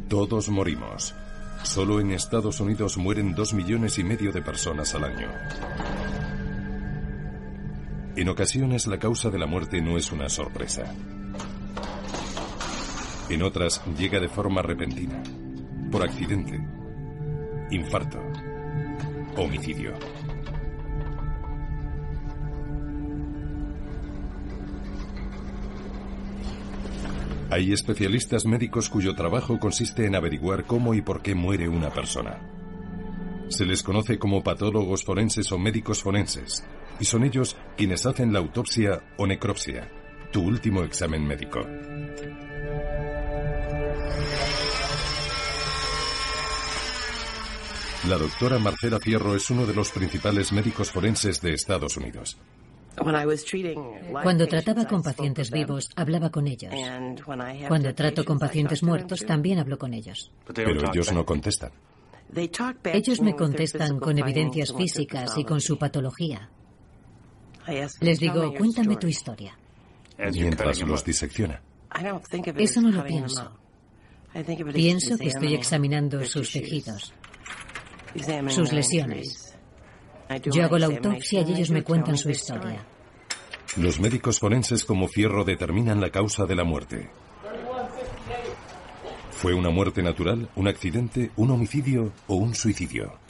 Todos morimos. Solo en Estados Unidos mueren 2,5 millones de personas al año. En ocasiones la causa de la muerte no es una sorpresa. En otras llega de forma repentina, por accidente, infarto, homicidio. Hay especialistas médicos cuyo trabajo consiste en averiguar cómo y por qué muere una persona. Se les conoce como patólogos forenses o médicos forenses, y son ellos quienes hacen la autopsia o necropsia, tu último examen médico. La doctora Marcela Fierro es uno de los principales médicos forenses de Estados Unidos. Cuando trataba con pacientes vivos, hablaba con ellos. Cuando trato con pacientes muertos, también hablo con ellos. Pero ellos no contestan. Ellos me contestan con evidencias físicas y con su patología. Les digo, cuéntame tu historia. Mientras los disecciona. Eso no lo pienso. Pienso que estoy examinando sus tejidos, sus lesiones. Yo hago la autopsia y ellos me cuentan su historia. Los médicos forenses como Fierro determinan la causa de la muerte. ¿Fue una muerte natural, un accidente, un homicidio o un suicidio?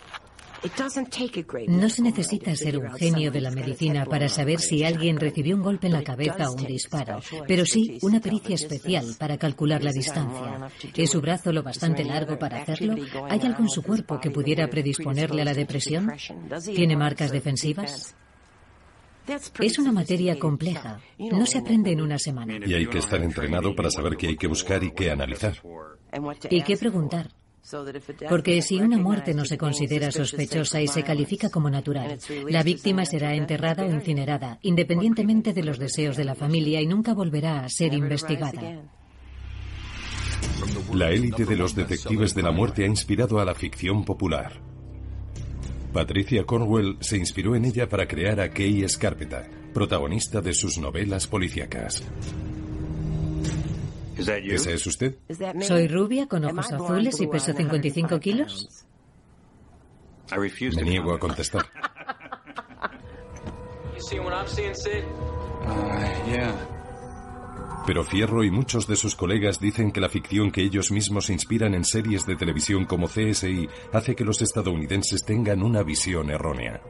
No se necesita ser un genio de la medicina para saber si alguien recibió un golpe en la cabeza o un disparo, pero sí una pericia especial para calcular la distancia. ¿Es su brazo lo bastante largo para hacerlo? ¿Hay algo en su cuerpo que pudiera predisponerle a la depresión? ¿Tiene marcas defensivas? Es una materia compleja. No se aprende en una semana. Y hay que estar entrenado para saber qué hay que buscar y qué analizar. ¿Y qué preguntar? Porque si una muerte no se considera sospechosa y se califica como natural, la víctima será enterrada o incinerada, independientemente de los deseos de la familia, y nunca volverá a ser investigada. La élite de los detectives de la muerte ha inspirado a la ficción popular. Patricia Cornwell se inspiró en ella para crear a Kay Scarpetta, protagonista de sus novelas policíacas. ¿Ese es usted? ¿Soy rubia, con ojos azules y peso 55 kilos? Me niego a contestar. Pero Fierro y muchos de sus colegas dicen que la ficción que ellos mismos inspiran en series de televisión como CSI hace que los estadounidenses tengan una visión errónea.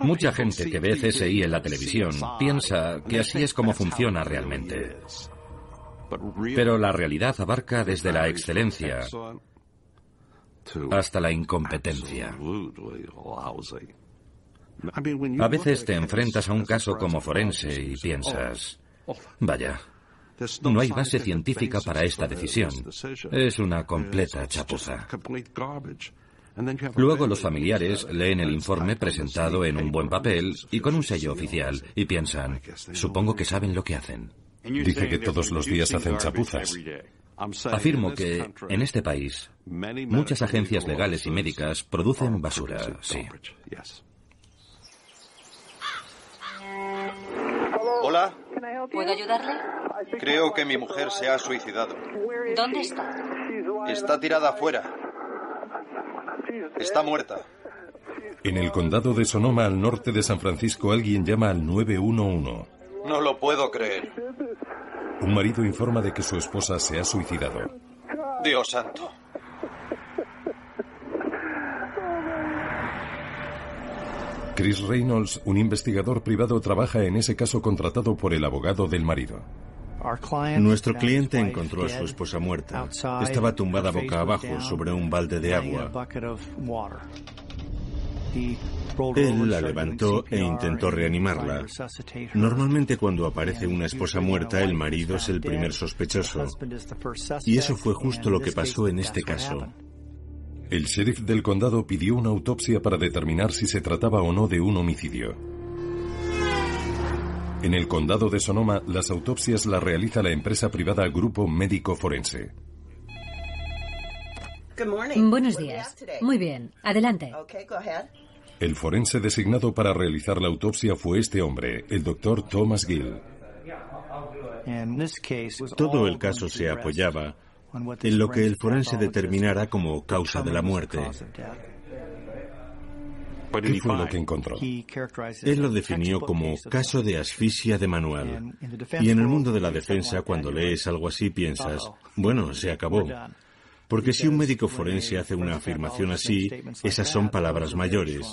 Mucha gente que ve CSI en la televisión piensa que así es como funciona realmente. Pero la realidad abarca desde la excelencia hasta la incompetencia. A veces te enfrentas a un caso como forense y piensas, vaya, no hay base científica para esta decisión. Es una completa chapuza. Luego los familiares leen el informe presentado en un buen papel y con un sello oficial y piensan, supongo que saben lo que hacen. Dice que todos los días hacen chapuzas. Afirmo que en este país muchas agencias legales y médicas producen basura, sí. Hola. ¿Puedo ayudarle? Creo que mi mujer se ha suicidado. ¿Dónde está? Está tirada afuera. Está muerta. En el condado de Sonoma, al norte de San Francisco, alguien llama al 911. No lo puedo creer. Un marido informa de que su esposa se ha suicidado. Dios santo. Chris Reynolds, un investigador privado, trabaja en ese caso contratado por el abogado del marido. Nuestro cliente encontró a su esposa muerta. Estaba tumbada boca abajo sobre un balde de agua. Él la levantó e intentó reanimarla. Normalmente cuando aparece una esposa muerta, el marido es el primer sospechoso. Y eso fue justo lo que pasó en este caso. El sheriff del condado pidió una autopsia para determinar si se trataba o no de un homicidio. En el condado de Sonoma, las autopsias las realiza la empresa privada Grupo Médico Forense. Buenos días. Muy bien, adelante. El forense designado para realizar la autopsia fue este hombre, el doctor Thomas Gill. Todo el caso se apoyaba en lo que el forense determinara como causa de la muerte. ¿Qué fue lo que encontró? Él lo definió como caso de asfixia de manual. Y en el mundo de la defensa, cuando lees algo así, piensas, bueno, se acabó. Porque si un médico forense hace una afirmación así, esas son palabras mayores.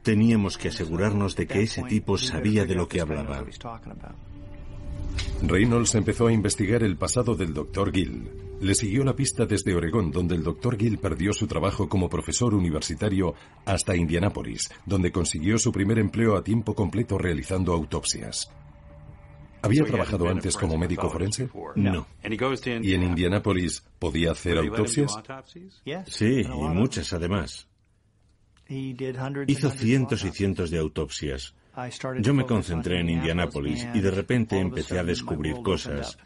Teníamos que asegurarnos de que ese tipo sabía de lo que hablaba. Reynolds empezó a investigar el pasado del Dr. Gill. Le siguió la pista desde Oregón, donde el Dr. Gill perdió su trabajo como profesor universitario, hasta Indianápolis, donde consiguió su primer empleo a tiempo completo realizando autopsias. ¿Había trabajado antes como médico forense? No. ¿Y en Indianápolis podía hacer autopsias? Sí, y muchas además. Hizo cientos y cientos de autopsias. Yo me concentré en Indianápolis y de repente empecé a descubrir cosas.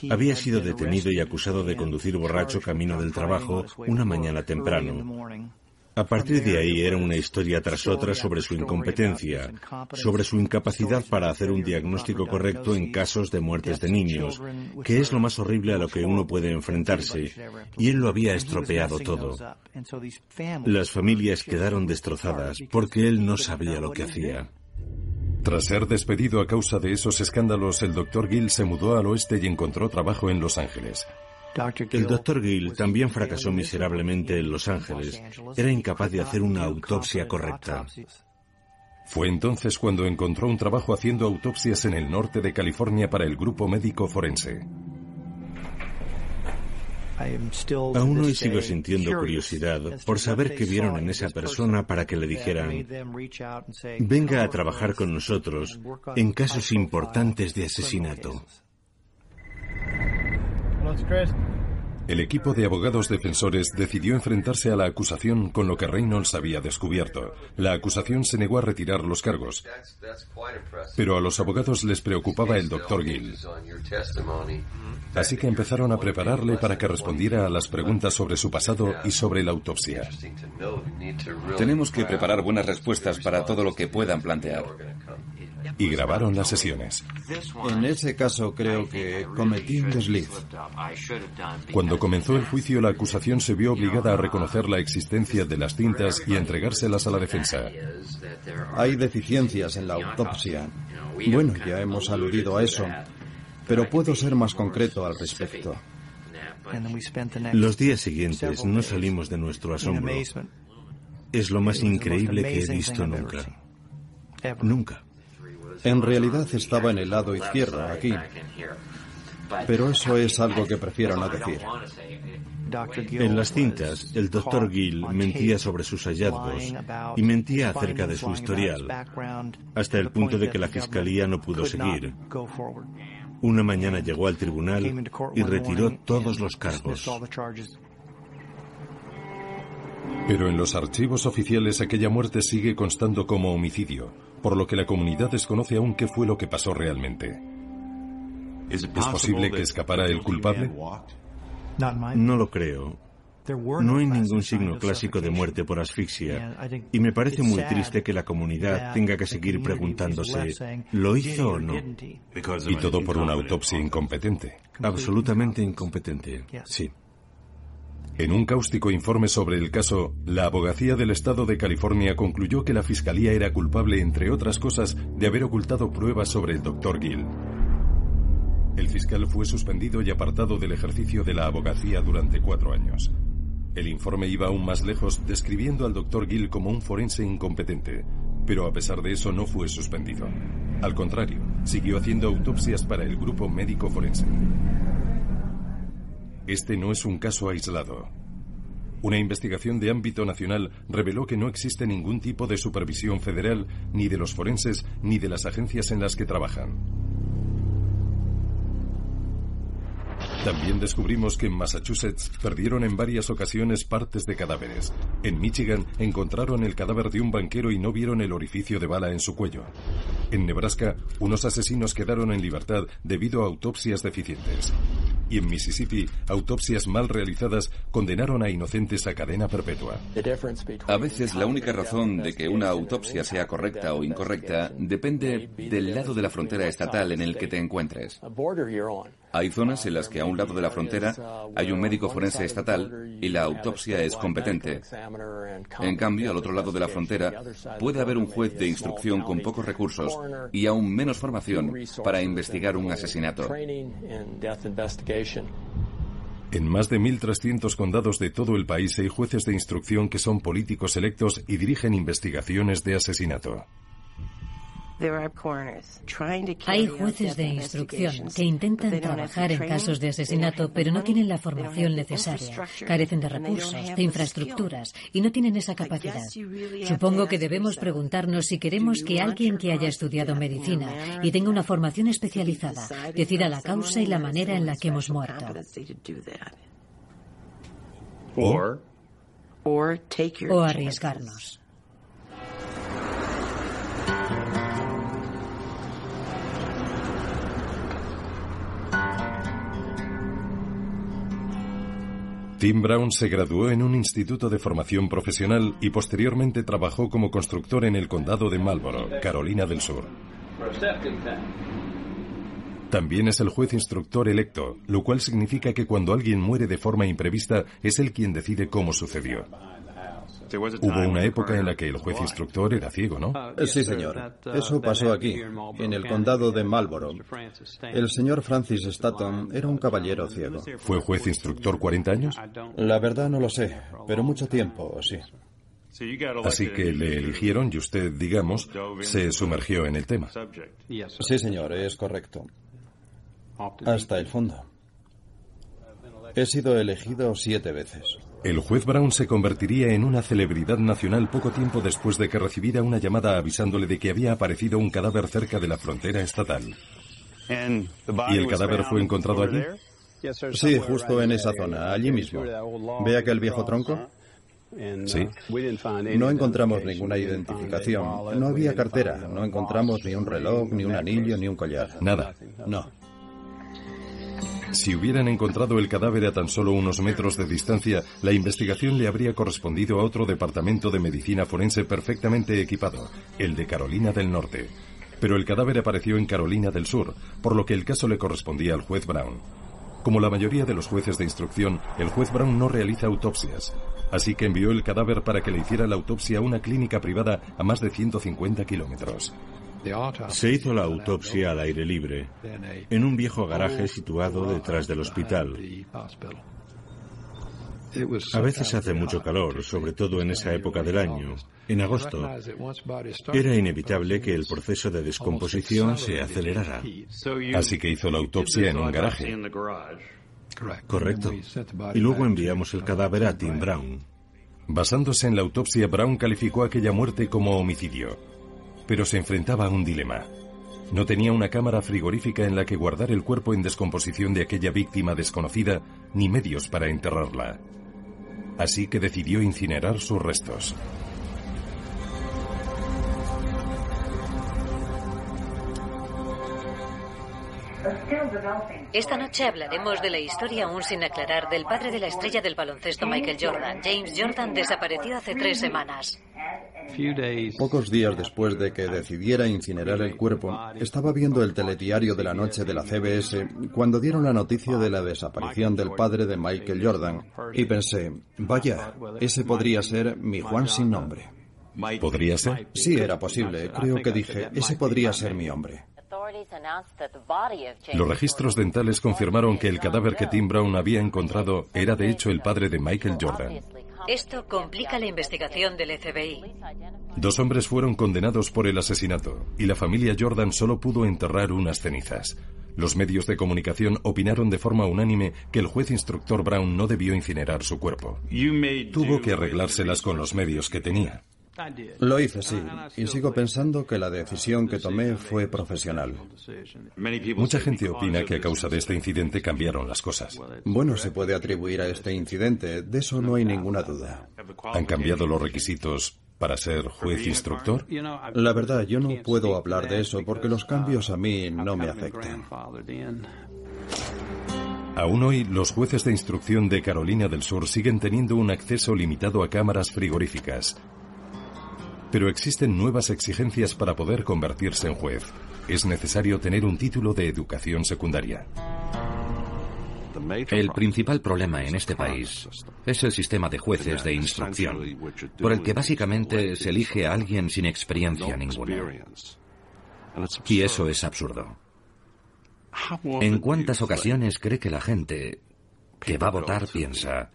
Había sido detenido y acusado de conducir borracho camino del trabajo una mañana temprano. A partir de ahí era una historia tras otra sobre su incompetencia, sobre su incapacidad para hacer un diagnóstico correcto en casos de muertes de niños, que es lo más horrible a lo que uno puede enfrentarse, y él lo había estropeado todo. Las familias quedaron destrozadas porque él no sabía lo que hacía. Tras ser despedido a causa de esos escándalos, el Dr. Gill se mudó al oeste y encontró trabajo en Los Ángeles. El Dr. Gill también fracasó miserablemente en Los Ángeles. Era incapaz de hacer una autopsia correcta. Fue entonces cuando encontró un trabajo haciendo autopsias en el norte de California para el grupo médico forense. Aún hoy sigo sintiendo curiosidad por saber qué vieron en esa persona para que le dijeran, venga a trabajar con nosotros en casos importantes de asesinato. El equipo de abogados defensores decidió enfrentarse a la acusación con lo que Reynolds había descubierto. La acusación se negó a retirar los cargos, pero a los abogados les preocupaba el Dr. Gill. Así que empezaron a prepararle para que respondiera a las preguntas sobre su pasado y sobre la autopsia. Tenemos que preparar buenas respuestas para todo lo que puedan plantear. Y grabaron las sesiones. En ese caso creo que cometí un desliz. Cuando comenzó el juicio, la acusación se vio obligada a reconocer la existencia de las cintas y entregárselas a la defensa. Hay deficiencias en la autopsia. Bueno, ya hemos aludido a eso, pero puedo ser más concreto al respecto. Los días siguientes no salimos de nuestro asombro. Es lo más increíble que he visto nunca. Nunca. En realidad estaba en el lado izquierdo, aquí. Pero eso es algo que prefiero no decir. En las cintas, el Dr. Gill mentía sobre sus hallazgos y mentía acerca de su historial, hasta el punto de que la fiscalía no pudo seguir. Una mañana llegó al tribunal y retiró todos los cargos. Pero en los archivos oficiales aquella muerte sigue constando como homicidio, por lo que la comunidad desconoce aún qué fue lo que pasó realmente. ¿Es posible que escapara el culpable? No lo creo. No hay ningún signo clásico de muerte por asfixia, y me parece muy triste que la comunidad tenga que seguir preguntándose, ¿lo hizo o no? Y todo por una autopsia incompetente. Absolutamente incompetente, sí. En un cáustico informe sobre el caso, la abogacía del estado de California concluyó que la fiscalía era culpable, entre otras cosas, de haber ocultado pruebas sobre el Dr. Gill. El fiscal fue suspendido y apartado del ejercicio de la abogacía durante 4 años. El informe iba aún más lejos, describiendo al Dr. Gill como un forense incompetente, pero a pesar de eso no fue suspendido. Al contrario, siguió haciendo autopsias para el grupo médico forense. Este no es un caso aislado. Una investigación de ámbito nacional reveló que no existe ningún tipo de supervisión federal, ni de los forenses, ni de las agencias en las que trabajan. También descubrimos que en Massachusetts perdieron en varias ocasiones partes de cadáveres. En Michigan encontraron el cadáver de un banquero y no vieron el orificio de bala en su cuello. En Nebraska, unos asesinos quedaron en libertad debido a autopsias deficientes. Y en Mississippi, autopsias mal realizadas condenaron a inocentes a cadena perpetua. A veces la única razón de que una autopsia sea correcta o incorrecta depende del lado de la frontera estatal en el que te encuentres. Hay zonas en las que a un lado de la frontera hay un médico forense estatal y la autopsia es competente. En cambio, al otro lado de la frontera puede haber un juez de instrucción con pocos recursos y aún menos formación para investigar un asesinato. En más de 1.300 condados de todo el país hay jueces de instrucción que son políticos electos y dirigen investigaciones de asesinato. Hay jueces de instrucción que intentan trabajar en casos de asesinato, pero no tienen la formación necesaria, carecen de recursos, de infraestructuras y no tienen esa capacidad. Supongo que debemos preguntarnos si queremos que alguien que haya estudiado medicina y tenga una formación especializada decida la causa y la manera en la que hemos muerto. O arriesgarnos. Tim Brown se graduó en un instituto de formación profesional y posteriormente trabajó como constructor en el condado de Marlboro, Carolina del Sur. También es el juez instructor electo, lo cual significa que cuando alguien muere de forma imprevista es él quien decide cómo sucedió. Hubo una época en la que el juez instructor era ciego, ¿no? Sí, señor. Eso pasó aquí, en el condado de Marlboro. El señor Francis Stanton era un caballero ciego. ¿Fue juez instructor 40 años? La verdad no lo sé, pero mucho tiempo, sí. Así que le eligieron y usted, digamos, se sumergió en el tema. Sí, señor, es correcto. Hasta el fondo. He sido elegido 7 veces. El juez Brown se convertiría en una celebridad nacional poco tiempo después de que recibiera una llamada avisándole de que había aparecido un cadáver cerca de la frontera estatal. ¿Y el cadáver fue encontrado allí? Sí, justo en esa zona, allí mismo. ¿Ve aquel viejo tronco? Sí. No encontramos ninguna identificación. No había cartera. No encontramos ni un reloj, ni un anillo, ni un collar. Nada. No. Si hubieran encontrado el cadáver a tan solo unos metros de distancia, la investigación le habría correspondido a otro departamento de medicina forense perfectamente equipado, el de Carolina del Norte. Pero el cadáver apareció en Carolina del Sur, por lo que el caso le correspondía al juez Brown. Como la mayoría de los jueces de instrucción, el juez Brown no realiza autopsias, así que envió el cadáver para que le hiciera la autopsia a una clínica privada a más de 150 kilómetros. Se hizo la autopsia al aire libre, en un viejo garaje situado detrás del hospital. A veces hace mucho calor, sobre todo en esa época del año, en agosto. Era inevitable que el proceso de descomposición se acelerara. Así que hizo la autopsia en un garaje. Correcto. Y luego enviamos el cadáver a Tim Brown. Basándose en la autopsia, Brown calificó aquella muerte como homicidio. Pero se enfrentaba a un dilema. No tenía una cámara frigorífica en la que guardar el cuerpo en descomposición de aquella víctima desconocida, ni medios para enterrarla. Así que decidió incinerar sus restos. Esta noche hablaremos de la historia aún sin aclarar del padre de la estrella del baloncesto Michael Jordan. James Jordan desapareció hace 3 semanas. Pocos días después de que decidiera incinerar el cuerpo, estaba viendo el telediario de la noche de la CBS cuando dieron la noticia de la desaparición del padre de Michael Jordan y pensé, vaya, ese podría ser mi Juan sin nombre. ¿Podría ser? Sí, era posible. Creo que dije, ese podría ser mi hombre. Los registros dentales confirmaron que el cadáver que Tim Brown había encontrado era de hecho el padre de Michael Jordan. Esto complica la investigación del FBI. 2 hombres fueron condenados por el asesinato y la familia Jordan solo pudo enterrar unas cenizas. Los medios de comunicación opinaron de forma unánime que el juez instructor Brown no debió incinerar su cuerpo. Tuvo que arreglárselas con los medios que tenía. Lo hice, sí, y sigo pensando que la decisión que tomé fue profesional. Mucha gente opina que a causa de este incidente cambiaron las cosas. Bueno, se puede atribuir a este incidente, de eso no hay ninguna duda. ¿Han cambiado los requisitos para ser juez instructor? La verdad, yo no puedo hablar de eso porque los cambios a mí no me afectan. Aún hoy, los jueces de instrucción de Carolina del Sur siguen teniendo un acceso limitado a cámaras frigoríficas. Pero existen nuevas exigencias para poder convertirse en juez. Es necesario tener un título de educación secundaria. El principal problema en este país es el sistema de jueces de instrucción, por el que básicamente se elige a alguien sin experiencia ninguna. Y eso es absurdo. ¿En cuántas ocasiones cree que la gente que va a votar piensa: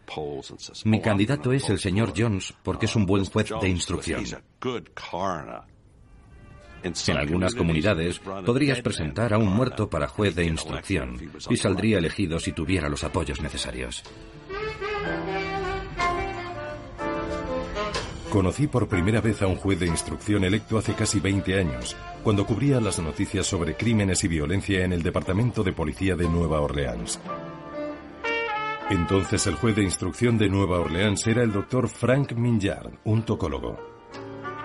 mi candidato es el señor Jones porque es un buen juez de instrucción? En algunas comunidades podrías presentar a un muerto para juez de instrucción y saldría elegido si tuviera los apoyos necesarios. Conocí por primera vez a un juez de instrucción electo hace casi 20 años, cuando cubría las noticias sobre crímenes y violencia en el Departamento de Policía de Nueva Orleans. Entonces el juez de instrucción de Nueva Orleans era el Dr. Frank Minjard, un tocólogo.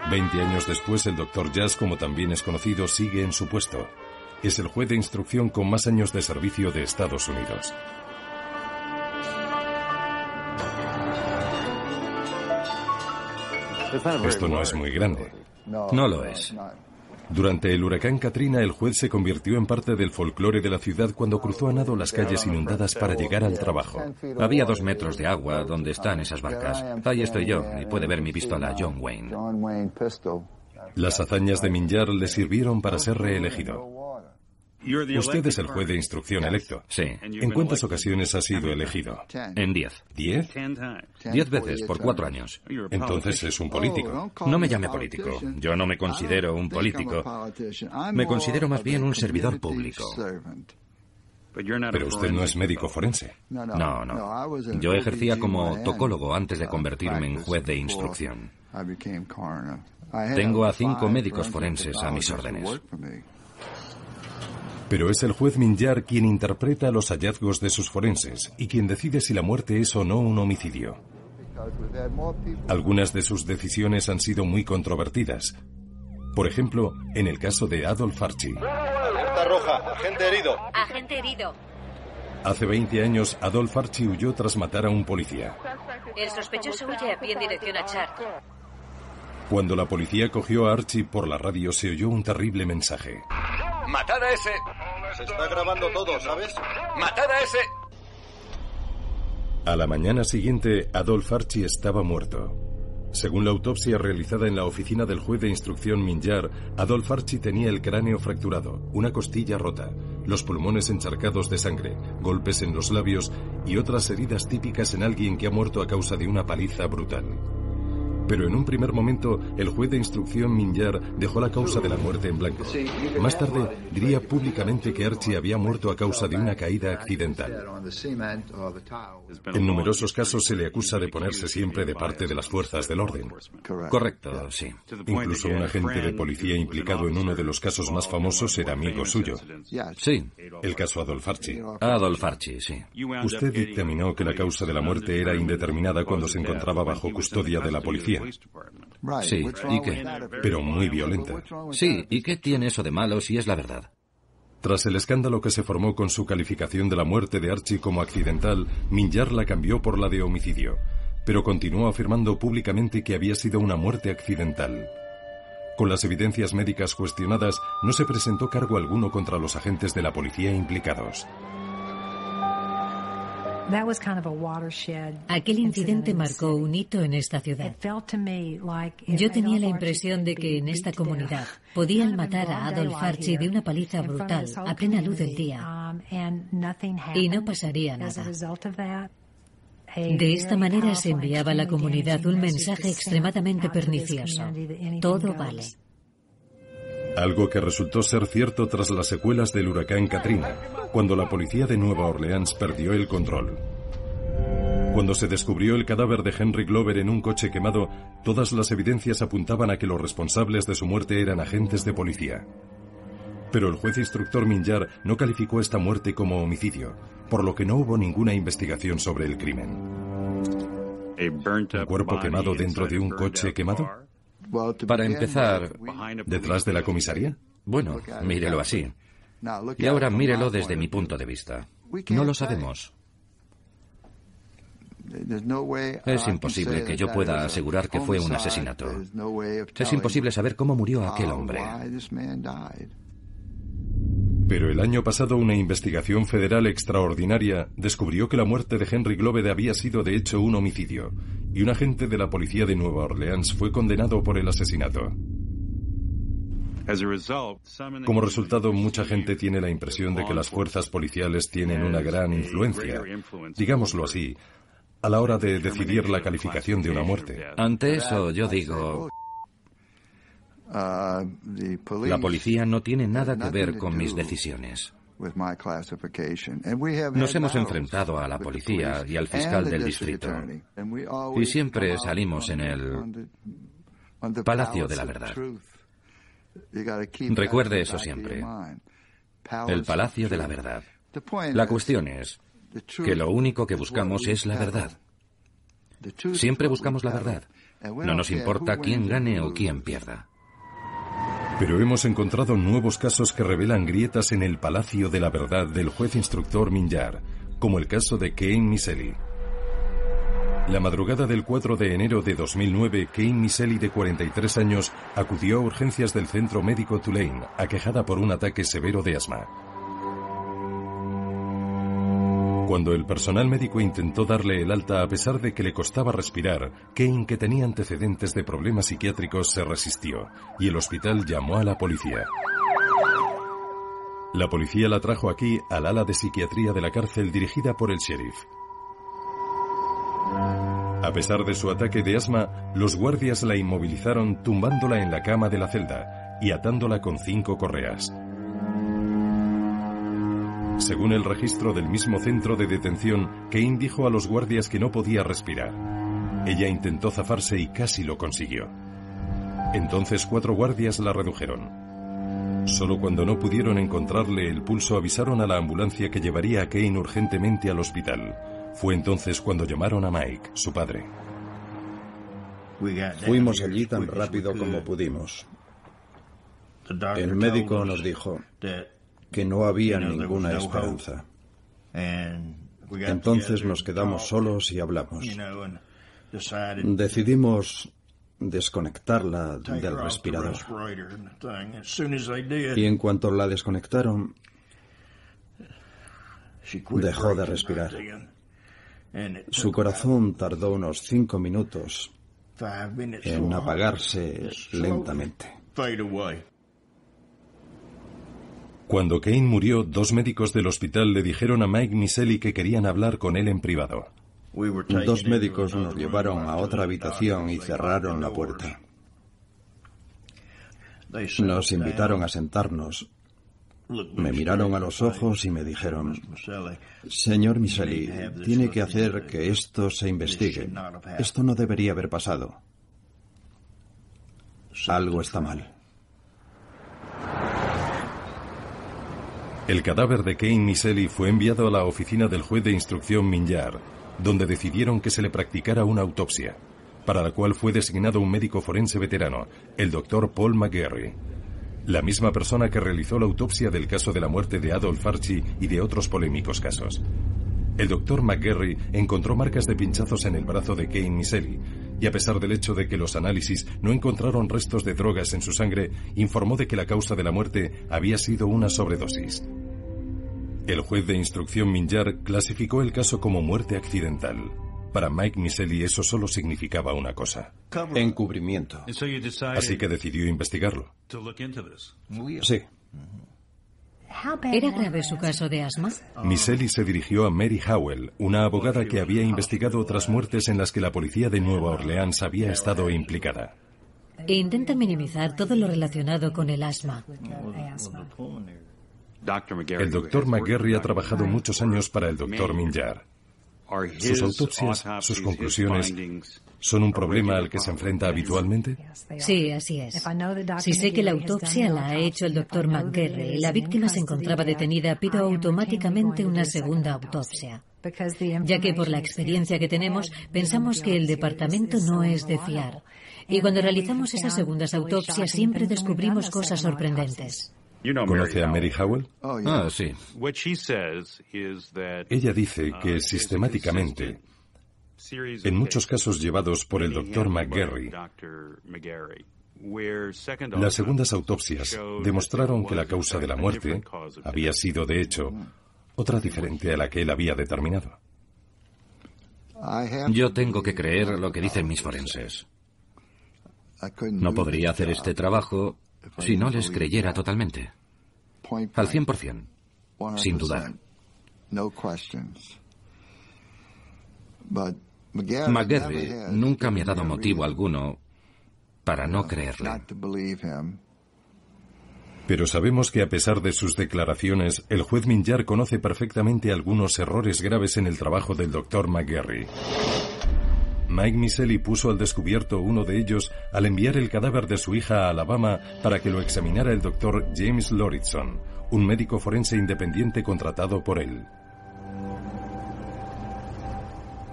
20 años después, el Dr. Jazz, como también es conocido, sigue en su puesto. Es el juez de instrucción con más años de servicio de Estados Unidos. Esto no es muy grande. No lo es. Durante el huracán Katrina, el juez se convirtió en parte del folclore de la ciudad cuando cruzó a nado las calles inundadas para llegar al trabajo. Había 2 metros de agua donde están esas barcas. Ahí estoy yo, y puede ver mi pistola John Wayne. Las hazañas de Minjard le sirvieron para ser reelegido. Usted es el juez de instrucción electo. Sí. ¿En cuántas ocasiones ha sido elegido? En 10. ¿10? 10 veces por 4 años. Entonces es un político. No me llame político. Yo no me considero un político. Me considero más bien un servidor público. Pero usted no es médico forense. No. Yo ejercía como tocólogo antes de convertirme en juez de instrucción. Tengo a 5 médicos forenses a mis órdenes. Pero es el juez Minjard quien interpreta los hallazgos de sus forenses y quien decide si la muerte es o no un homicidio. Algunas de sus decisiones han sido muy controvertidas. Por ejemplo, en el caso de Adolph Archie. Alerta roja, agente herido. Agente herido. Hace 20 años, Adolph Archie huyó tras matar a un policía. El sospechoso huye a pie en dirección a Chart. Cuando la policía cogió a Archie, por la radio se oyó un terrible mensaje. ¡Matad a ese! Se está grabando todo, ¿sabes? ¡Matad a ese! A la mañana siguiente, Adolph Archie estaba muerto. Según la autopsia realizada en la oficina del juez de instrucción Minjard, Adolph Archie tenía el cráneo fracturado, una costilla rota, los pulmones encharcados de sangre, golpes en los labios y otras heridas típicas en alguien que ha muerto a causa de una paliza brutal. Pero en un primer momento, el juez de instrucción Minjard dejó la causa de la muerte en blanco. Más tarde, diría públicamente que Archie había muerto a causa de una caída accidental. En numerosos casos se le acusa de ponerse siempre de parte de las fuerzas del orden. Correcto, sí. Incluso un agente de policía implicado en uno de los casos más famosos era amigo suyo. Sí. El caso Adolph Archie. Adolph Archie, sí. Usted dictaminó que la causa de la muerte era indeterminada cuando se encontraba bajo custodia de la policía. Sí, ¿y qué? Pero muy violenta. Sí, ¿y qué tiene eso de malo si es la verdad? Tras el escándalo que se formó con su calificación de la muerte de Archie como accidental, Minjard la cambió por la de homicidio, pero continuó afirmando públicamente que había sido una muerte accidental. Con las evidencias médicas cuestionadas, no se presentó cargo alguno contra los agentes de la policía implicados. Aquel incidente marcó un hito en esta ciudad. Yo tenía la impresión de que en esta comunidad podían matar a Adolph Archie de una paliza brutal a plena luz del día y no pasaría nada. De esta manera se enviaba a la comunidad un mensaje extremadamente pernicioso. Todo vale. Algo que resultó ser cierto tras las secuelas del huracán Katrina, cuando la policía de Nueva Orleans perdió el control. Cuando se descubrió el cadáver de Henry Glover en un coche quemado, todas las evidencias apuntaban a que los responsables de su muerte eran agentes de policía. Pero el juez instructor Minjard no calificó esta muerte como homicidio, por lo que no hubo ninguna investigación sobre el crimen. ¿Un cuerpo quemado dentro de un coche quemado? Para empezar, ¿detrás de la comisaría? Bueno, mírelo así. Y ahora mírelo desde mi punto de vista. No lo sabemos. Es imposible que yo pueda asegurar que fue un asesinato. Es imposible saber cómo murió aquel hombre. Pero el año pasado una investigación federal extraordinaria descubrió que la muerte de Henry Globed había sido de hecho un homicidio, y un agente de la policía de Nueva Orleans fue condenado por el asesinato. Como resultado, mucha gente tiene la impresión de que las fuerzas policiales tienen una gran influencia, digámoslo así, a la hora de decidir la calificación de una muerte. Ante eso, yo digo, la policía no tiene nada que ver con mis decisiones. Nos hemos enfrentado a la policía y al fiscal del distrito, y siempre salimos en el Palacio de la Verdad. Recuerde eso siempre. El Palacio de la Verdad. La cuestión es que lo único que buscamos es la verdad. Siempre buscamos la verdad. No nos importa quién gane o quién pierda. Pero hemos encontrado nuevos casos que revelan grietas en el Palacio de la Verdad del juez instructor Minjar, como el caso de Kane Miseli. La madrugada del 4 de enero de 2009, Kane Miseli, de 43 años, acudió a urgencias del centro médico Tulane, aquejada por un ataque severo de asma. Cuando el personal médico intentó darle el alta a pesar de que le costaba respirar, Kane, que tenía antecedentes de problemas psiquiátricos, se resistió, y el hospital llamó a la policía. La policía la trajo aquí al ala de psiquiatría de la cárcel dirigida por el sheriff. A pesar de su ataque de asma, los guardias la inmovilizaron tumbándola en la cama de la celda y atándola con 5 correas. Según el registro del mismo centro de detención, Kane dijo a los guardias que no podía respirar. Ella intentó zafarse y casi lo consiguió. Entonces 4 guardias la redujeron. Solo cuando no pudieron encontrarle el pulso avisaron a la ambulancia que llevaría a Kane urgentemente al hospital. Fue entonces cuando llamaron a Mike, su padre. Fuimos allí tan rápido como pudimos. El médico nos dijo que no había ninguna esperanza. Entonces nos quedamos solos y hablamos. Decidimos desconectarla del respirador. Y en cuanto la desconectaron, dejó de respirar. Su corazón tardó unos 5 minutos en apagarse lentamente. Cuando Kane murió, 2 médicos del hospital le dijeron a Mike Miseli que querían hablar con él en privado. 2 médicos nos llevaron a otra habitación y cerraron la puerta. Nos invitaron a sentarnos. Me miraron a los ojos y me dijeron: Señor Miseli, tiene que hacer que esto se investigue. Esto no debería haber pasado. Algo está mal. El cadáver de Kane Miseli fue enviado a la oficina del juez de instrucción Minjar, donde decidieron que se le practicara una autopsia, para la cual fue designado un médico forense veterano, el doctor Paul McGarry, la misma persona que realizó la autopsia del caso de la muerte de Adolph Archie y de otros polémicos casos. El doctor McGarry encontró marcas de pinchazos en el brazo de Kane Miseli, y a pesar del hecho de que los análisis no encontraron restos de drogas en su sangre, informó de que la causa de la muerte había sido una sobredosis. El juez de instrucción Minjar clasificó el caso como muerte accidental. Para Mike Miseli eso solo significaba una cosa: encubrimiento. Así que decidió investigarlo. Sí. ¿Era grave su caso de asma? Miseli se dirigió a Mary Howell, una abogada que había investigado otras muertes en las que la policía de Nueva Orleans había estado implicada. Intenta minimizar todo lo relacionado con el asma. El doctor McGarry ha trabajado muchos años para el doctor Minjar. ¿Sus autopsias, sus conclusiones, son un problema al que se enfrenta habitualmente? Sí, así es. Si sé que la autopsia la ha hecho el doctor McGarry y la víctima se encontraba detenida, pido automáticamente una segunda autopsia, ya que por la experiencia que tenemos, pensamos que el departamento no es de fiar. Y cuando realizamos esas segundas autopsias siempre descubrimos cosas sorprendentes. ¿Conoce a Mary Howell? Ah, sí. Ella dice que sistemáticamente, en muchos casos llevados por el doctor McGarry, Las segundas autopsias demostraron que la causa de la muerte había sido, de hecho, otra diferente a la que él había determinado. Yo tengo que creer lo que dicen mis forenses. No podría hacer este trabajo si no les creyera totalmente. Al 100%, sin dudar. McGarry nunca me ha dado motivo alguno para no creerle. Pero sabemos que a pesar de sus declaraciones, el juez Minjar conoce perfectamente algunos errores graves en el trabajo del Dr. McGarry. Mike Miseli puso al descubierto uno de ellos al enviar el cadáver de su hija a Alabama para que lo examinara el Dr. James Lauritson, un médico forense independiente contratado por él.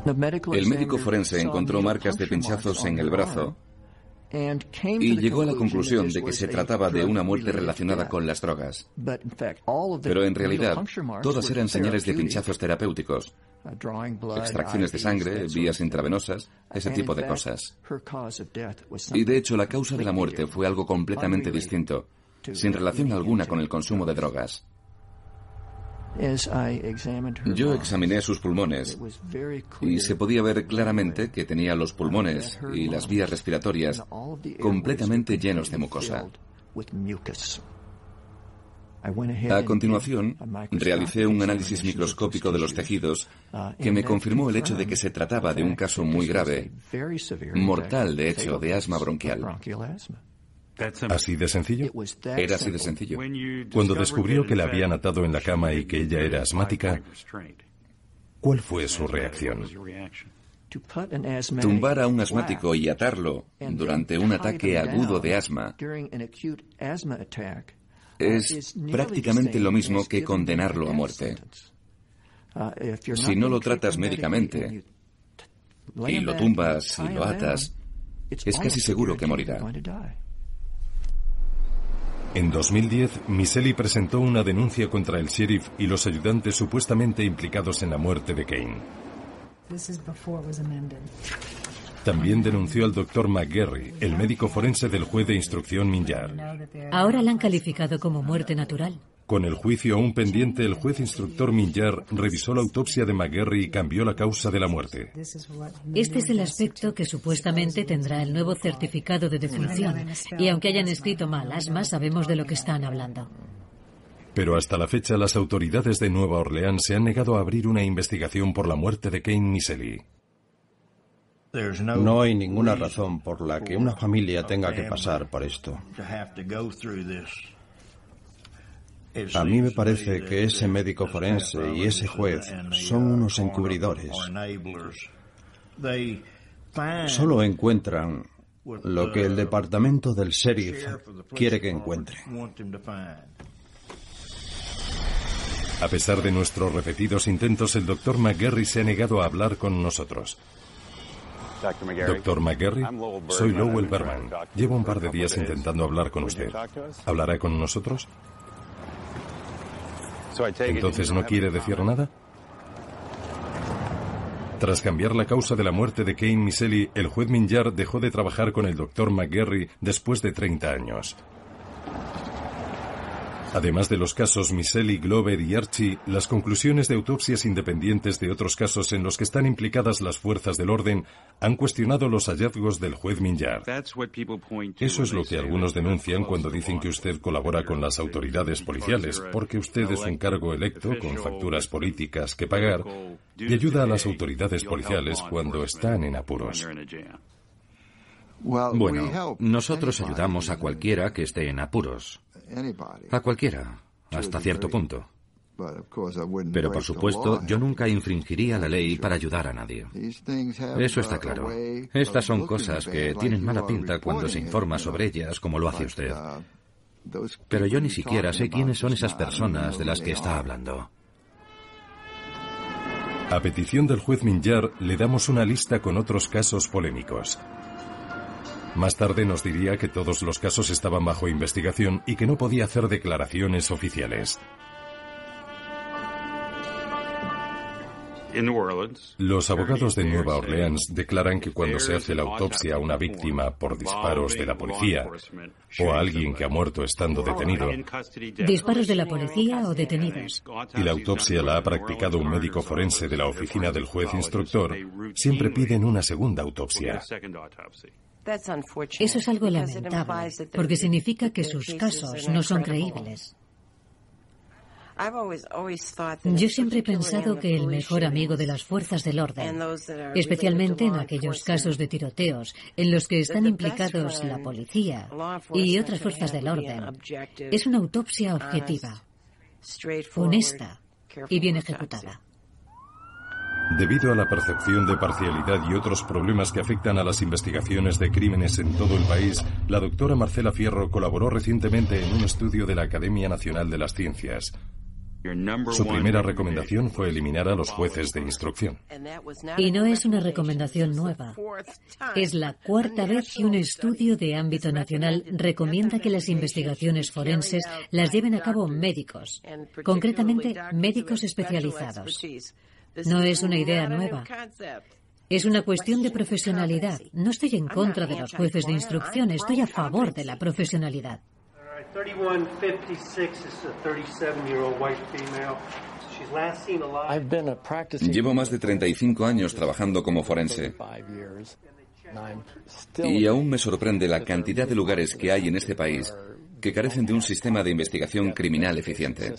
El médico forense encontró marcas de pinchazos en el brazo y llegó a la conclusión de que se trataba de una muerte relacionada con las drogas. Pero en realidad, todas eran señales de pinchazos terapéuticos, extracciones de sangre, vías intravenosas, ese tipo de cosas. Y de hecho, la causa de la muerte fue algo completamente distinto, sin relación alguna con el consumo de drogas. Yo examiné sus pulmones y se podía ver claramente que tenía los pulmones y las vías respiratorias completamente llenos de mucosa. A continuación, realicé un análisis microscópico de los tejidos que me confirmó el hecho de que se trataba de un caso muy grave, mortal de hecho, de asma bronquial. ¿Así de sencillo? Era así de sencillo. Cuando descubrió que la habían atado en la cama y que ella era asmática, ¿cuál fue su reacción? Tumbar a un asmático y atarlo durante un ataque agudo de asma es prácticamente lo mismo que condenarlo a muerte. Si no lo tratas médicamente y lo tumbas y lo atas, es casi seguro que morirá. En 2010, Miseli presentó una denuncia contra el sheriff y los ayudantes supuestamente implicados en la muerte de Kane. También denunció al Dr. McGarry, el médico forense del juez de instrucción Minjar. Ahora la han calificado como muerte natural. Con el juicio aún pendiente, el juez instructor Minjar revisó la autopsia de McGarry y cambió la causa de la muerte. Este es el aspecto que supuestamente tendrá el nuevo certificado de defunción. Y aunque hayan escrito mal asma, sabemos de lo que están hablando. Pero hasta la fecha, las autoridades de Nueva Orleans se han negado a abrir una investigación por la muerte de Kane Miseli. No hay ninguna razón por la que una familia tenga que pasar por esto. A mí me parece que ese médico forense y ese juez son unos encubridores. Solo encuentran lo que el departamento del sheriff quiere que encuentren. A pesar de nuestros repetidos intentos, el Dr. McGarry se ha negado a hablar con nosotros. Dr. McGarry, soy Lowell Berman. Llevo un par de días intentando hablar con usted. ¿Hablará con nosotros? ¿Entonces no quiere decir nada? Tras cambiar la causa de la muerte de Kane Miseli, el juez Minjar dejó de trabajar con el Dr. McGarry después de 30 años. Además de los casos Miseli, Glover y Archie, las conclusiones de autopsias independientes de otros casos en los que están implicadas las fuerzas del orden han cuestionado los hallazgos del juez Minjar. Eso es lo que algunos denuncian cuando dicen que usted colabora con las autoridades policiales, porque usted es un cargo electo con facturas políticas que pagar y ayuda a las autoridades policiales cuando están en apuros. Bueno, nosotros ayudamos a cualquiera que esté en apuros. A cualquiera, hasta cierto punto. Pero por supuesto, yo nunca infringiría la ley para ayudar a nadie. Eso está claro. Estas son cosas que tienen mala pinta cuando se informa sobre ellas, como lo hace usted. Pero yo ni siquiera sé quiénes son esas personas de las que está hablando. A petición del juez Minjar, le damos una lista con otros casos polémicos. Más tarde nos diría que todos los casos estaban bajo investigación y que no podía hacer declaraciones oficiales. Los abogados de Nueva Orleans declaran que cuando se hace la autopsia a una víctima por disparos de la policía o a alguien que ha muerto estando detenido, disparos de la policía o detenidos, y la autopsia la ha practicado un médico forense de la oficina del juez instructor, siempre piden una segunda autopsia. Eso es algo lamentable, porque significa que sus casos no son creíbles. Yo siempre he pensado que el mejor amigo de las fuerzas del orden, especialmente en aquellos casos de tiroteos en los que están implicados la policía y otras fuerzas del orden, es una autopsia objetiva, honesta y bien ejecutada. Debido a la percepción de parcialidad y otros problemas que afectan a las investigaciones de crímenes en todo el país, la doctora Marcela Fierro colaboró recientemente en un estudio de la Academia Nacional de las Ciencias. Su primera recomendación fue eliminar a los jueces de instrucción. Y no es una recomendación nueva. Es la cuarta vez que un estudio de ámbito nacional recomienda que las investigaciones forenses las lleven a cabo médicos, concretamente médicos especializados. No es una idea nueva. Es una cuestión de profesionalidad. No estoy en contra de los jueces de instrucción, estoy a favor de la profesionalidad. 3156 is a 37-year-old white female. She's last seen alive. Llevo más de 35 años trabajando como forense. Y aún me sorprende la cantidad de lugares que hay en este país que carecen de un sistema de investigación criminal eficiente.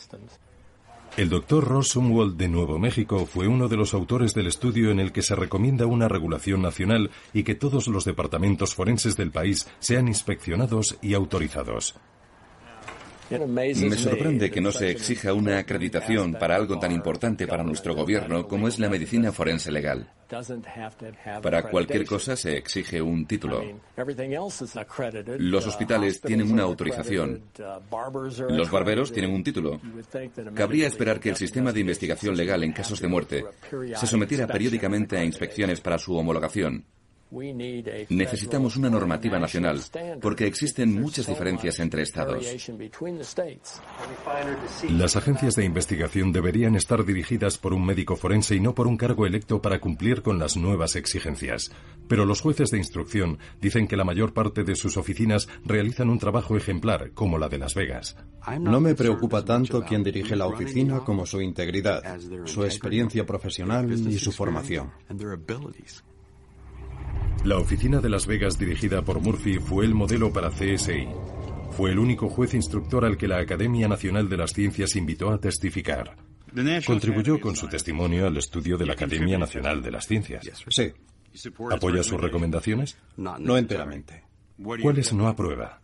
El doctor Ross Sumwalt de Nuevo México fue uno de los autores del estudio en el que se recomienda una regulación nacional y que todos los departamentos forenses del país sean inspeccionados y autorizados. Me sorprende que no se exija una acreditación para algo tan importante para nuestro gobierno como es la medicina forense legal. Para cualquier cosa se exige un título. Los hospitales tienen una autorización. Los barberos tienen un título. Cabría esperar que el sistema de investigación legal en casos de muerte se sometiera periódicamente a inspecciones para su homologación. Necesitamos una normativa nacional, porque existen muchas diferencias entre estados. Las agencias de investigación deberían estar dirigidas por un médico forense y no por un cargo electo para cumplir con las nuevas exigencias. Pero los jueces de instrucción dicen que la mayor parte de sus oficinas realizan un trabajo ejemplar, como la de Las Vegas. No me preocupa tanto quién dirige la oficina como su integridad, su experiencia profesional y su formación. La oficina de Las Vegas dirigida por Murphy fue el modelo para CSI. Fue el único juez instructor al que la Academia Nacional de las Ciencias invitó a testificar. Contribuyó con su testimonio al estudio de la Academia Nacional de las Ciencias. Sí. ¿Apoya sus recomendaciones? No enteramente. ¿Cuáles no aprueba?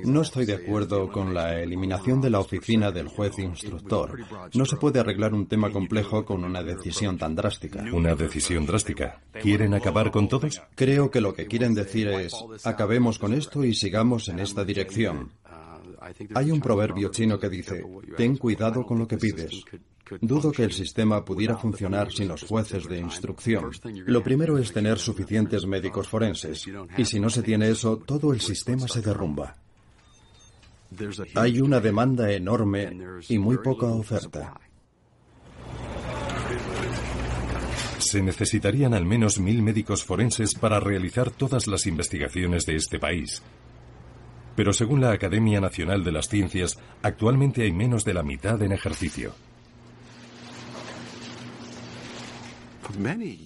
No estoy de acuerdo con la eliminación de la oficina del juez instructor. No se puede arreglar un tema complejo con una decisión tan drástica. ¿Una decisión drástica? ¿Quieren acabar con todos? Creo que lo que quieren decir es, acabemos con esto y sigamos en esta dirección. Hay un proverbio chino que dice, ten cuidado con lo que pides. Dudo que el sistema pudiera funcionar sin los jueces de instrucción. Lo primero es tener suficientes médicos forenses, y si no se tiene eso, todo el sistema se derrumba. Hay una demanda enorme y muy poca oferta. Se necesitarían al menos 1000 médicos forenses para realizar todas las investigaciones de este país. Pero según la Academia Nacional de las Ciencias, actualmente hay menos de la mitad en ejercicio.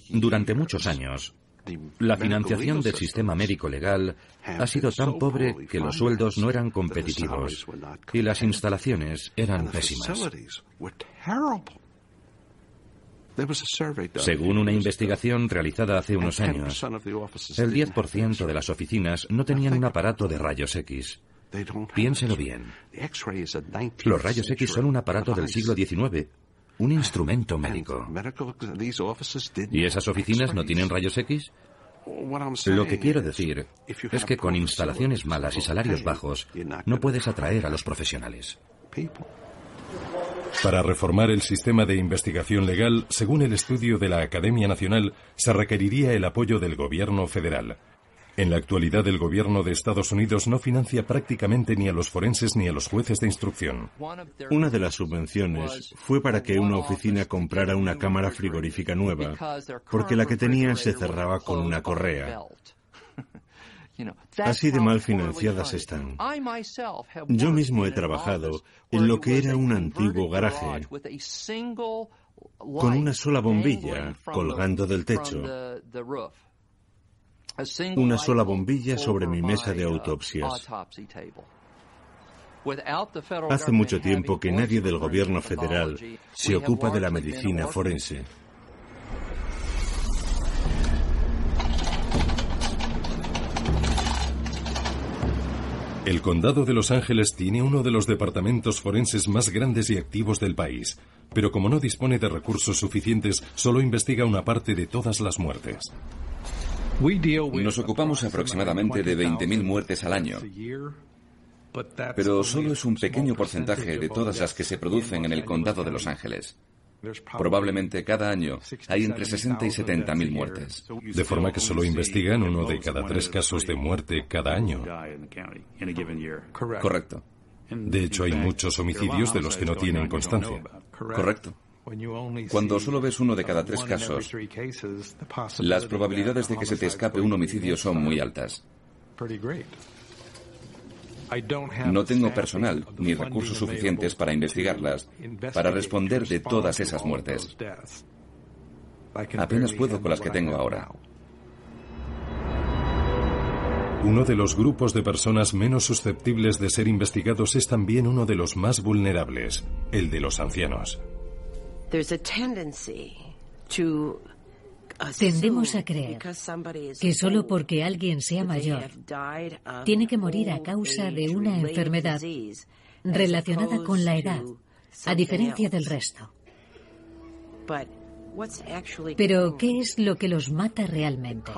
Durante muchos años, la financiación del sistema médico legal ha sido tan pobre que los sueldos no eran competitivos y las instalaciones eran pésimas. Según una investigación realizada hace unos años, el 10% de las oficinas no tenían un aparato de rayos X. Piénselo bien. Los rayos X son un aparato del siglo XIX. Un instrumento médico. ¿Y esas oficinas no tienen rayos X? Lo que quiero decir es que con instalaciones malas y salarios bajos no puedes atraer a los profesionales. Para reformar el sistema de investigación legal, según el estudio de la Academia Nacional, se requeriría el apoyo del gobierno federal. En la actualidad, el gobierno de Estados Unidos no financia prácticamente ni a los forenses ni a los jueces de instrucción. Una de las subvenciones fue para que una oficina comprara una cámara frigorífica nueva, porque la que tenía se cerraba con una correa. Así de mal financiadas están. Yo mismo he trabajado en lo que era un antiguo garaje, con una sola bombilla colgando del techo. Una sola bombilla sobre mi mesa de autopsias. Hace mucho tiempo que nadie del gobierno federal se ocupa de la medicina forense. El condado de Los Ángeles tiene uno de los departamentos forenses más grandes y activos del país, pero como no dispone de recursos suficientes, solo investiga una parte de todas las muertes. Nos ocupamos aproximadamente de 20.000 muertes al año, pero solo es un pequeño porcentaje de todas las que se producen en el condado de Los Ángeles. Probablemente cada año hay entre 60 y 70.000 muertes. De forma que solo investigan 1 de cada 3 casos de muerte cada año. Correcto. De hecho, hay muchos homicidios de los que no tienen constancia. Correcto. Cuando solo ves 1 de cada 3 casos, las probabilidades de que se te escape un homicidio son muy altas. No tengo personal ni recursos suficientes para investigarlas, para responder de todas esas muertes. Apenas puedo con las que tengo ahora. Uno de los grupos de personas menos susceptibles de ser investigados es también uno de los más vulnerables, el de los ancianos. Tendemos a creer que solo porque alguien sea mayor, tiene que morir a causa de una enfermedad relacionada con la edad, a diferencia del resto. Pero, ¿qué es lo que los mata realmente?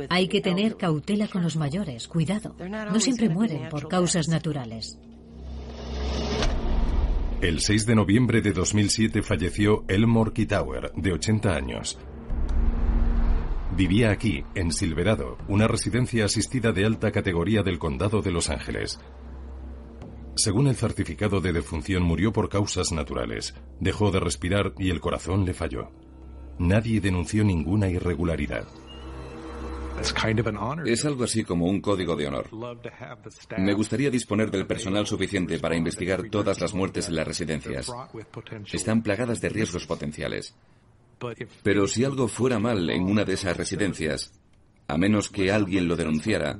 Hay que tener cautela con los mayores, cuidado. No siempre mueren por causas naturales. El 6 de noviembre de 2007 falleció Elmore Kitawer, de 80 años. Vivía aquí, en Silverado, una residencia asistida de alta categoría del condado de Los Ángeles. Según el certificado de defunción, murió por causas naturales. Dejó de respirar y el corazón le falló. Nadie denunció ninguna irregularidad. Es algo así como un código de honor. Me gustaría disponer del personal suficiente para investigar todas las muertes en las residencias. Están plagadas de riesgos potenciales. Pero si algo fuera mal en una de esas residencias, a menos que alguien lo denunciara,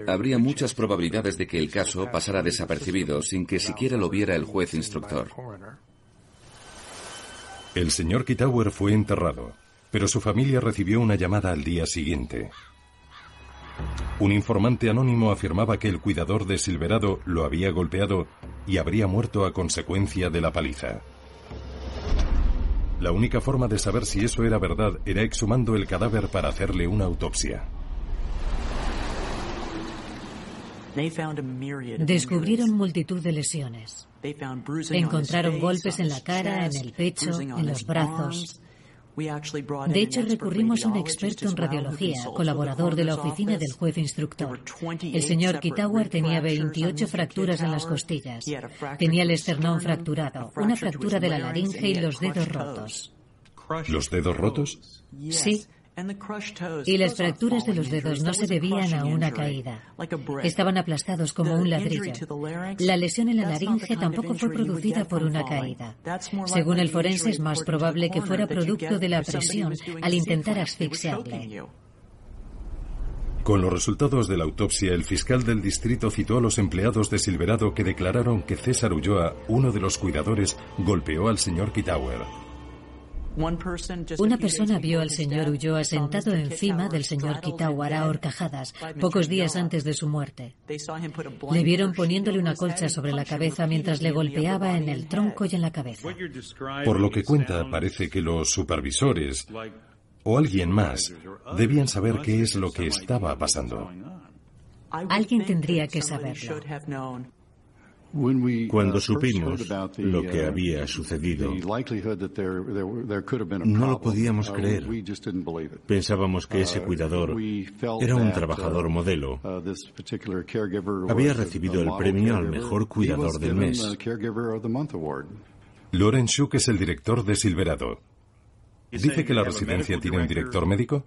habría muchas probabilidades de que el caso pasara desapercibido sin que siquiera lo viera el juez instructor. El señor Kitawer fue enterrado, pero su familia recibió una llamada al día siguiente. Un informante anónimo afirmaba que el cuidador de Silverado lo había golpeado y habría muerto a consecuencia de la paliza. La única forma de saber si eso era verdad era exhumando el cadáver para hacerle una autopsia. Descubrieron multitud de lesiones. Encontraron golpes en la cara, en el pecho, en los brazos. De hecho, recurrimos a un experto en radiología, colaborador de la oficina del juez instructor. El señor Kitawer tenía 28 fracturas en las costillas. Tenía el esternón fracturado, una fractura de la laringe y los dedos rotos. ¿Los dedos rotos? Sí. Y las fracturas de los dedos no se debían a una caída. Estaban aplastados como un ladrillo. La lesión en la laringe tampoco fue producida por una caída. Según el forense, es más probable que fuera producto de la presión al intentar asfixiarle. Con los resultados de la autopsia, el fiscal del distrito citó a los empleados de Silverado que declararon que César Ulloa, uno de los cuidadores, golpeó al señor Kitawer. Una persona vio al señor Ulloa sentado encima del señor Kitawer a horcajadas, pocos días antes de su muerte. Le vieron poniéndole una colcha sobre la cabeza mientras le golpeaba en el tronco y en la cabeza. Por lo que cuenta, parece que los supervisores o alguien más debían saber qué es lo que estaba pasando. Alguien tendría que saberlo. Cuando supimos lo que había sucedido, no lo podíamos creer. Pensábamos que ese cuidador era un trabajador modelo. Había recibido el premio al mejor cuidador del mes. Loren Schuck es el director de Silverado. ¿Dice que la residencia tiene un director médico?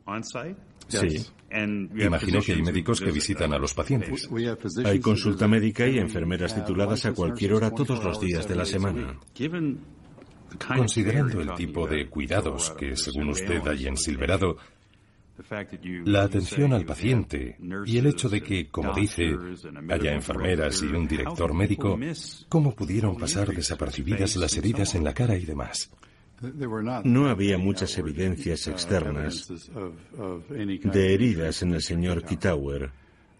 Sí. Imagino que hay médicos que visitan a los pacientes. Hay consulta médica y enfermeras tituladas a cualquier hora todos los días de la semana. Considerando el tipo de cuidados que, según usted, hay en Silverado, la atención al paciente y el hecho de que, como dice, haya enfermeras y un director médico, ¿cómo pudieron pasar desapercibidas las heridas en la cara y demás? No había muchas evidencias externas de heridas en el señor Keytower.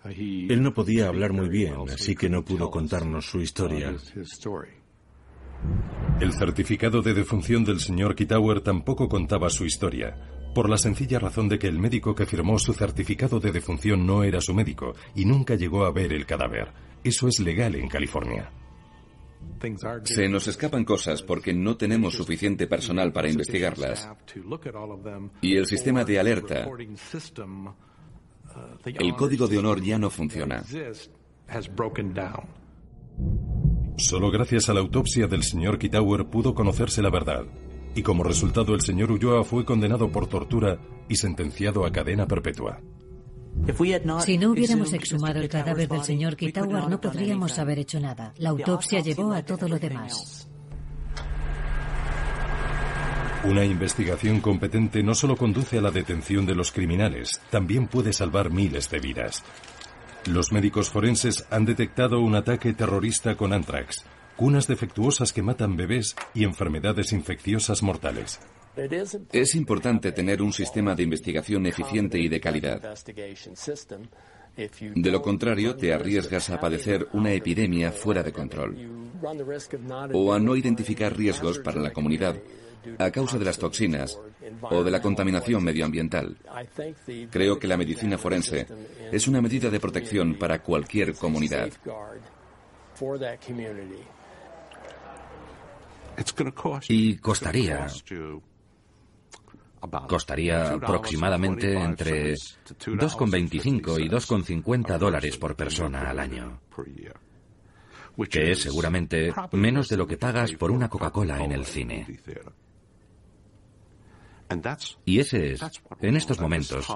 Él no podía hablar muy bien, así que no pudo contarnos su historia. El certificado de defunción del señor Keytower tampoco contaba su historia, por la sencilla razón de que el médico que firmó su certificado de defunción no era su médico y nunca llegó a ver el cadáver. Eso es legal en California. Se nos escapan cosas porque no tenemos suficiente personal para investigarlas. Y el sistema de alerta, el código de honor ya no funciona. Solo gracias a la autopsia del señor Keytower pudo conocerse la verdad. Y como resultado el señor Ulloa fue condenado por tortura y sentenciado a cadena perpetua. Si no hubiéramos exhumado el cadáver del señor Keytower, no podríamos haber hecho nada. La autopsia llevó a todo lo demás. Una investigación competente no solo conduce a la detención de los criminales, también puede salvar miles de vidas. Los médicos forenses han detectado un ataque terrorista con anthrax, cunas defectuosas que matan bebés y enfermedades infecciosas mortales. Es importante tener un sistema de investigación eficiente y de calidad. De lo contrario, te arriesgas a padecer una epidemia fuera de control o a no identificar riesgos para la comunidad a causa de las toxinas o de la contaminación medioambiental. Creo que la medicina forense es una medida de protección para cualquier comunidad. Y costaría aproximadamente entre $2,25 y $2,50 por persona al año, que es seguramente menos de lo que pagas por una Coca-Cola en el cine. Y ese es, en estos momentos,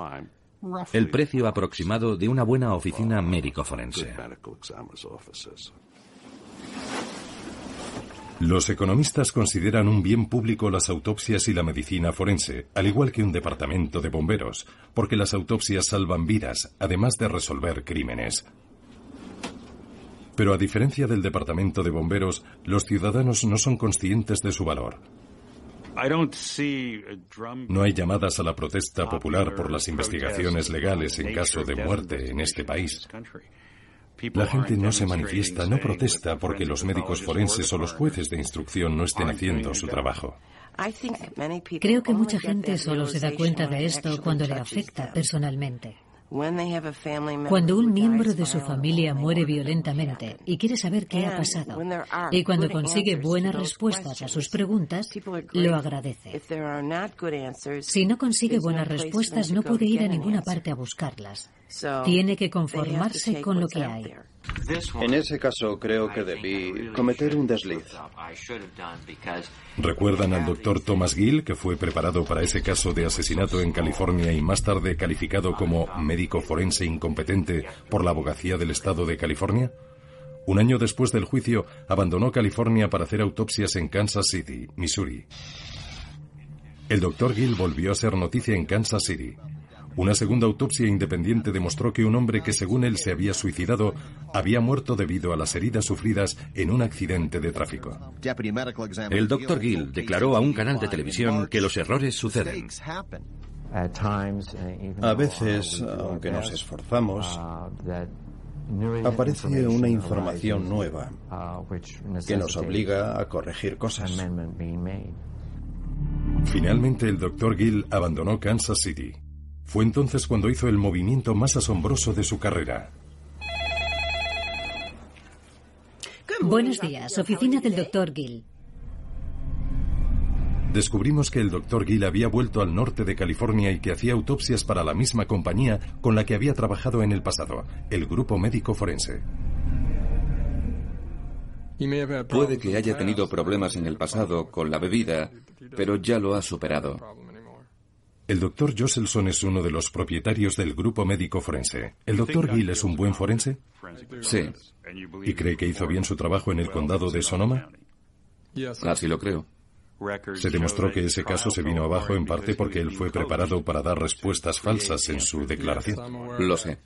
el precio aproximado de una buena oficina médico-forense. Los economistas consideran un bien público las autopsias y la medicina forense, al igual que un departamento de bomberos, porque las autopsias salvan vidas, además de resolver crímenes. Pero a diferencia del departamento de bomberos, los ciudadanos no son conscientes de su valor. No hay llamadas a la protesta popular por las investigaciones legales en caso de muerte en este país. La gente no se manifiesta, no protesta porque los médicos forenses o los jueces de instrucción no estén haciendo su trabajo. Creo que mucha gente solo se da cuenta de esto cuando le afecta personalmente. Cuando un miembro de su familia muere violentamente y quiere saber qué ha pasado, y cuando consigue buenas respuestas a sus preguntas, lo agradece. Si no consigue buenas respuestas, no puede ir a ninguna parte a buscarlas. Tiene que conformarse con lo que hay. En ese caso, creo que debí cometer un desliz. ¿Recuerdan al doctor Thomas Gill, que fue preparado para ese caso de asesinato en California y más tarde calificado como médico forense incompetente por la Abogacía del Estado de California? Un año después del juicio, abandonó California para hacer autopsias en Kansas City, Missouri. El doctor Gill volvió a ser noticia en Kansas City. Una segunda autopsia independiente demostró que un hombre que según él se había suicidado había muerto debido a las heridas sufridas en un accidente de tráfico. El Dr. Gill declaró a un canal de televisión que los errores suceden. A veces, aunque nos esforzamos, aparece una información nueva que nos obliga a corregir cosas. Finalmente el Dr. Gill abandonó Kansas City. Fue entonces cuando hizo el movimiento más asombroso de su carrera. Buenos días, oficina del Dr. Gill. Descubrimos que el Dr. Gill había vuelto al norte de California y que hacía autopsias para la misma compañía con la que había trabajado en el pasado, el Grupo Médico Forense. Puede que haya tenido problemas en el pasado con la bebida, pero ya lo ha superado. El Dr. Josselson es uno de los propietarios del Grupo Médico Forense. ¿El Dr. Gill es un buen forense? Sí. ¿Y cree que hizo bien su trabajo en el condado de Sonoma? Así lo creo. Se demostró que ese caso se vino abajo en parte porque él fue preparado para dar respuestas falsas en su declaración. Lo sé.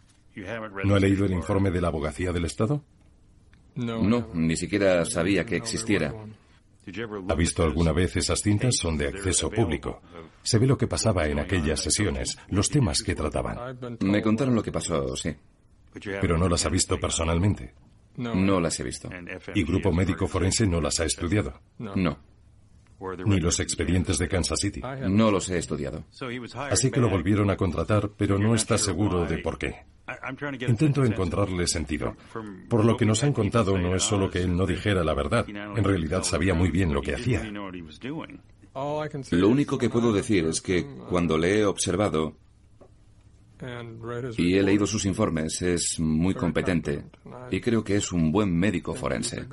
¿No ha leído el informe de la Abogacía del Estado? No, ni siquiera sabía que existiera. ¿Ha visto alguna vez esas cintas? Son de acceso público. Se ve lo que pasaba en aquellas sesiones, los temas que trataban. Me contaron lo que pasó, sí. Pero no las ha visto personalmente. No las he visto. ¿Y Grupo Médico Forense no las ha estudiado? No. Ni los expedientes de Kansas City. No los he estudiado. Así que lo volvieron a contratar, pero no está seguro de por qué. Intento encontrarle sentido. Por lo que nos han contado, no es solo que él no dijera la verdad. En realidad sabía muy bien lo que hacía. Lo único que puedo decir es que cuando le he observado y he leído sus informes, es muy competente y creo que es un buen médico forense.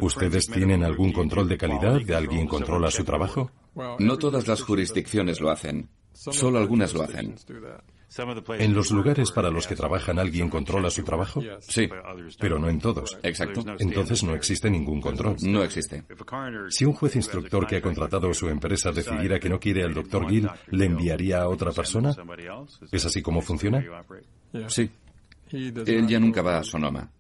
¿Ustedes tienen algún control de calidad? ¿De alguien controla su trabajo? No todas las jurisdicciones lo hacen. Solo algunas lo hacen. ¿En los lugares para los que trabajan alguien controla su trabajo? Sí. Pero no en todos. Exacto. Entonces no existe ningún control. No existe. Si un juez instructor que ha contratado su empresa decidiera que no quiere al Dr. Gill, ¿le enviaría a otra persona? ¿Es así como funciona? Sí. Él ya nunca va a Sonoma.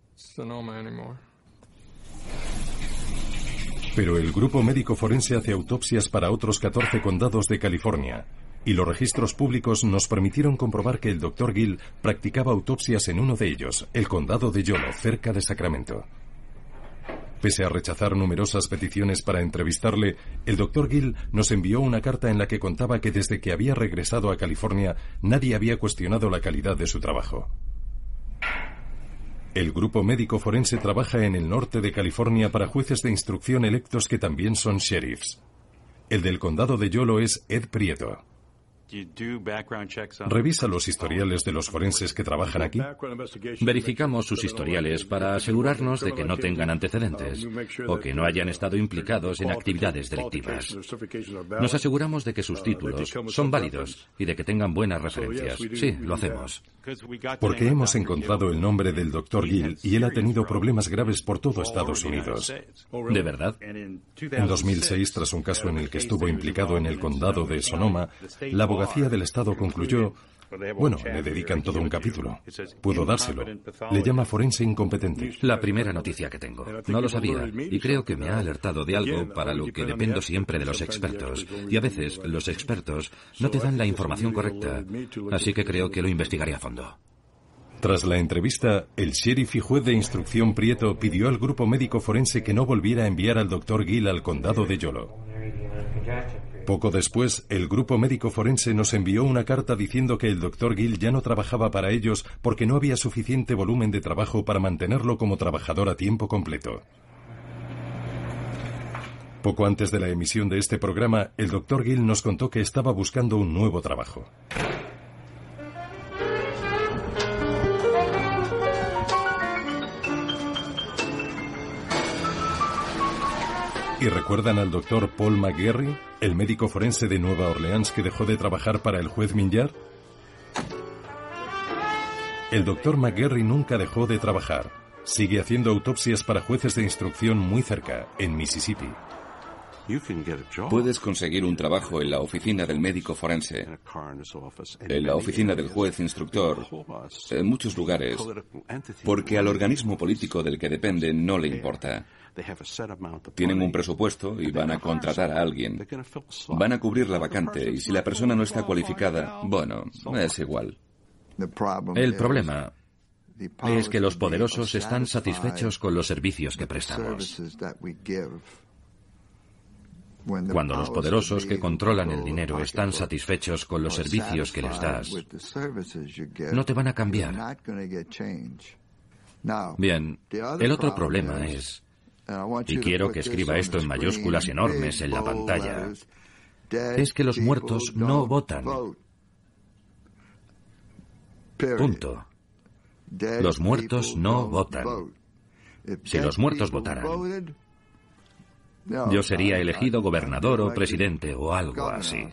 Pero el Grupo Médico Forense hace autopsias para otros 14 condados de California. Y los registros públicos nos permitieron comprobar que el Dr. Gill practicaba autopsias en uno de ellos, el condado de Yolo, cerca de Sacramento. Pese a rechazar numerosas peticiones para entrevistarle, el Dr. Gill nos envió una carta en la que contaba que desde que había regresado a California nadie había cuestionado la calidad de su trabajo. El Grupo Médico Forense trabaja en el norte de California para jueces de instrucción electos que también son sheriffs. El del condado de Yolo es Ed Prieto. ¿Revisa los historiales de los forenses que trabajan aquí? Verificamos sus historiales para asegurarnos de que no tengan antecedentes o que no hayan estado implicados en actividades delictivas. Nos aseguramos de que sus títulos son válidos y de que tengan buenas referencias. Sí, lo hacemos. Porque hemos encontrado el nombre del Dr. Gill y él ha tenido problemas graves por todo Estados Unidos. ¿De verdad? En 2006, tras un caso en el que estuvo implicado en el condado de Sonoma, la Abogacía del Estado concluyó, bueno, le dedican todo un capítulo. Puedo dárselo. Le llama forense incompetente. La primera noticia que tengo. No lo sabía y creo que me ha alertado de algo para lo que dependo siempre de los expertos. Y a veces los expertos no te dan la información correcta. Así que creo que lo investigaré a fondo. Tras la entrevista, el sheriff y juez de instrucción Prieto pidió al Grupo Médico Forense que no volviera a enviar al Dr. Gill al condado de Yolo. Poco después, el Grupo Médico Forense nos envió una carta diciendo que el Dr. Gill ya no trabajaba para ellos porque no había suficiente volumen de trabajo para mantenerlo como trabajador a tiempo completo. Poco antes de la emisión de este programa, el Dr. Gill nos contó que estaba buscando un nuevo trabajo. ¿Y recuerdan al Dr. Paul McGarry, el médico forense de Nueva Orleans que dejó de trabajar para el juez Minyard? El Dr. McGarry nunca dejó de trabajar. Sigue haciendo autopsias para jueces de instrucción muy cerca, en Mississippi. Puedes conseguir un trabajo en la oficina del médico forense, en la oficina del juez instructor, en muchos lugares, porque al organismo político del que depende no le importa. Tienen un presupuesto y van a contratar a alguien. Van a cubrir la vacante y si la persona no está cualificada, bueno, es igual. El problema es que los poderosos están satisfechos con los servicios que prestamos. Cuando los poderosos que controlan el dinero están satisfechos con los servicios que les das, no te van a cambiar. Bien, el otro problema es, y quiero que escriba esto en mayúsculas enormes en la pantalla, es que los muertos no votan. Punto. Los muertos no votan. Si los muertos votaran, yo sería elegido gobernador o presidente o algo así.